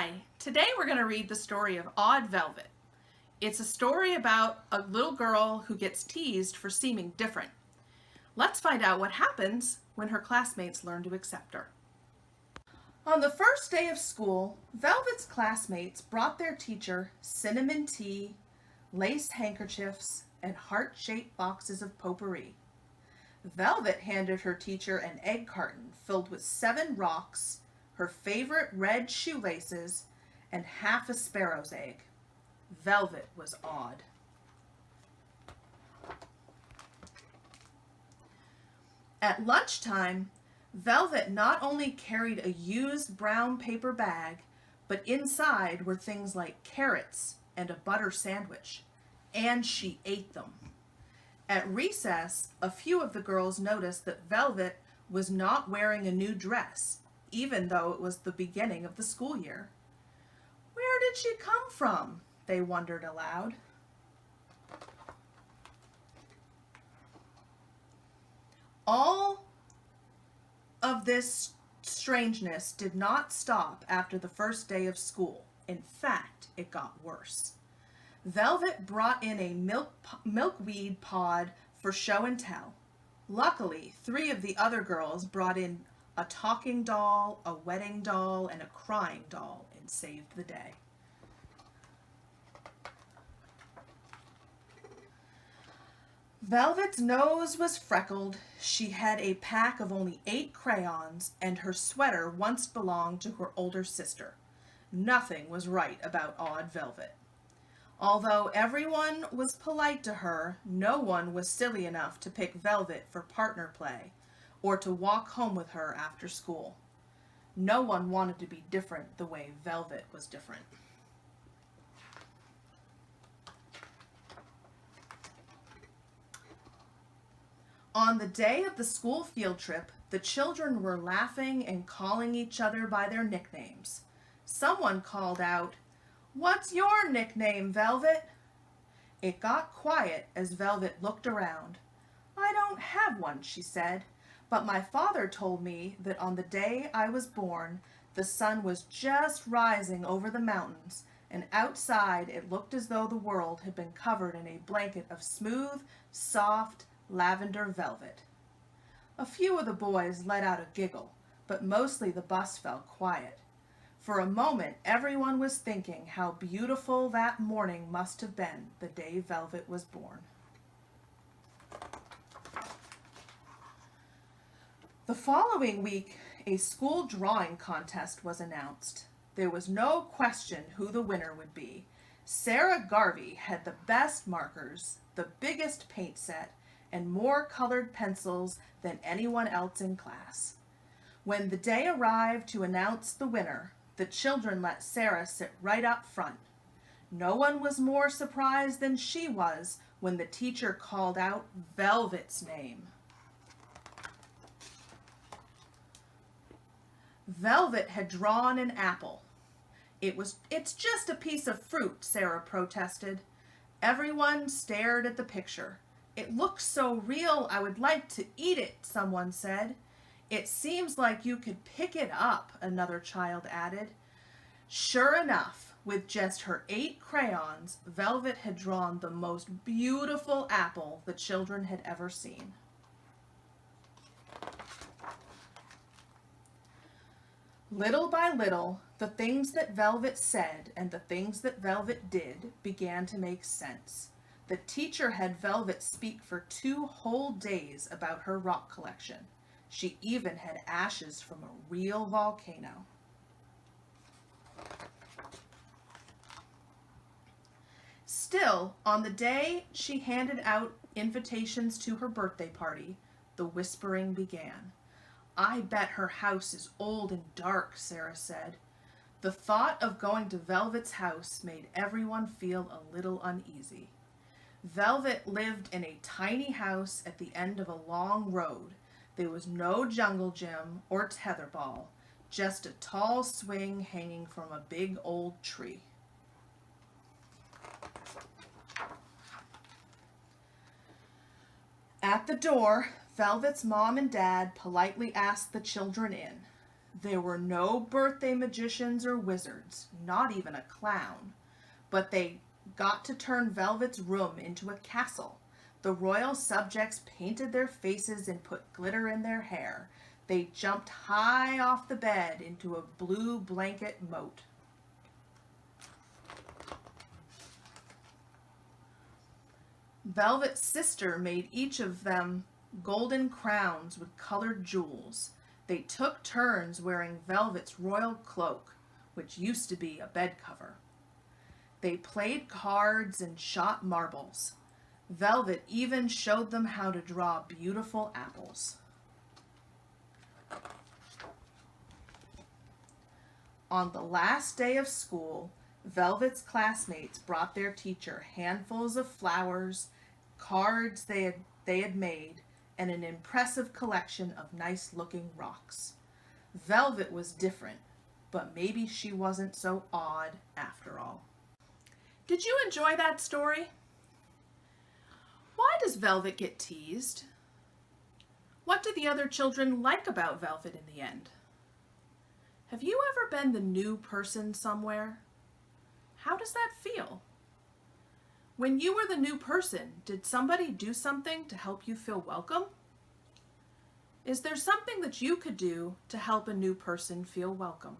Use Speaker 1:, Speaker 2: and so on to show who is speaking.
Speaker 1: Hi, today we're going to read the story of Odd Velvet. It's a story about a little girl who gets teased for seeming different. Let's find out what happens when her classmates learn to accept her. On the first day of school, Velvet's classmates brought their teacher cinnamon tea, lace handkerchiefs, and heart-shaped boxes of potpourri. Velvet handed her teacher an egg carton filled with 7 rocks, her favorite red shoelaces, and half a sparrow's egg. Velvet was awed. At lunchtime, Velvet not only carried a used brown paper bag, but inside were things like carrots and a butter sandwich, and she ate them. At recess, a few of the girls noticed that Velvet was not wearing a new dress, even though it was the beginning of the school year. Where did she come from? They wondered aloud. All of this strangeness did not stop after the first day of school. In fact, it got worse. Velvet brought in a milkweed pod for show and tell. Luckily, 3 of the other girls brought in a talking doll, a wedding doll, and a crying doll, and saved the day. Velvet's nose was freckled. She had a pack of only 8 crayons, and her sweater once belonged to her older sister. Nothing was right about Odd Velvet. Although everyone was polite to her, no one was silly enough to pick Velvet for partner play or to walk home with her after school. No one wanted to be different the way Velvet was different. On the day of the school field trip, the children were laughing and calling each other by their nicknames. Someone called out, "What's your nickname, Velvet?" It got quiet as Velvet looked around. "I don't have one," she said, "but my father told me that on the day I was born, the sun was just rising over the mountains, and outside it looked as though the world had been covered in a blanket of smooth, soft, lavender velvet." A few of the boys let out a giggle, but mostly the bus fell quiet. For a moment, everyone was thinking how beautiful that morning must have been the day Velvet was born. The following week, a school drawing contest was announced. There was no question who the winner would be. Sarah Garvey had the best markers, the biggest paint set, and more colored pencils than anyone else in class. When the day arrived to announce the winner, the children let Sarah sit right up front. No one was more surprised than she was when the teacher called out Velvet's name. Velvet had drawn an apple. "It's just a piece of fruit," Sarah protested. Everyone stared at the picture. "It looks so real, I would like to eat it," someone said. "It seems like you could pick it up," another child added. Sure enough, with just her 8 crayons, Velvet had drawn the most beautiful apple the children had ever seen. Little by little, the things that Velvet said and the things that Velvet did began to make sense. The teacher had Velvet speak for 2 whole days about her rock collection. She even had ashes from a real volcano. Still, on the day she handed out invitations to her birthday party, the whispering began. "I bet her house is old and dark," Sarah said. The thought of going to Velvet's house made everyone feel a little uneasy. Velvet lived in a tiny house at the end of a long road. There was no jungle gym or tetherball, just a tall swing hanging from a big old tree. At the door, Velvet's mom and dad politely asked the children in. There were no birthday magicians or wizards, not even a clown, but they got to turn Velvet's room into a castle. The royal subjects painted their faces and put glitter in their hair. They jumped high off the bed into a blue blanket moat. Velvet's sister made each of them golden crowns with colored jewels. They took turns wearing Velvet's royal cloak, which used to be a bed cover. They played cards and shot marbles. Velvet even showed them how to draw beautiful apples. On the last day of school, Velvet's classmates brought their teacher handfuls of flowers, cards they had made, and an impressive collection of nice-looking rocks. Velvet was different, but maybe she wasn't so odd after all. Did you enjoy that story? Why does Velvet get teased? What do the other children like about Velvet in the end? Have you ever been the new person somewhere? How does that feel? When you were the new person, did somebody do something to help you feel welcome? Is there something that you could do to help a new person feel welcome?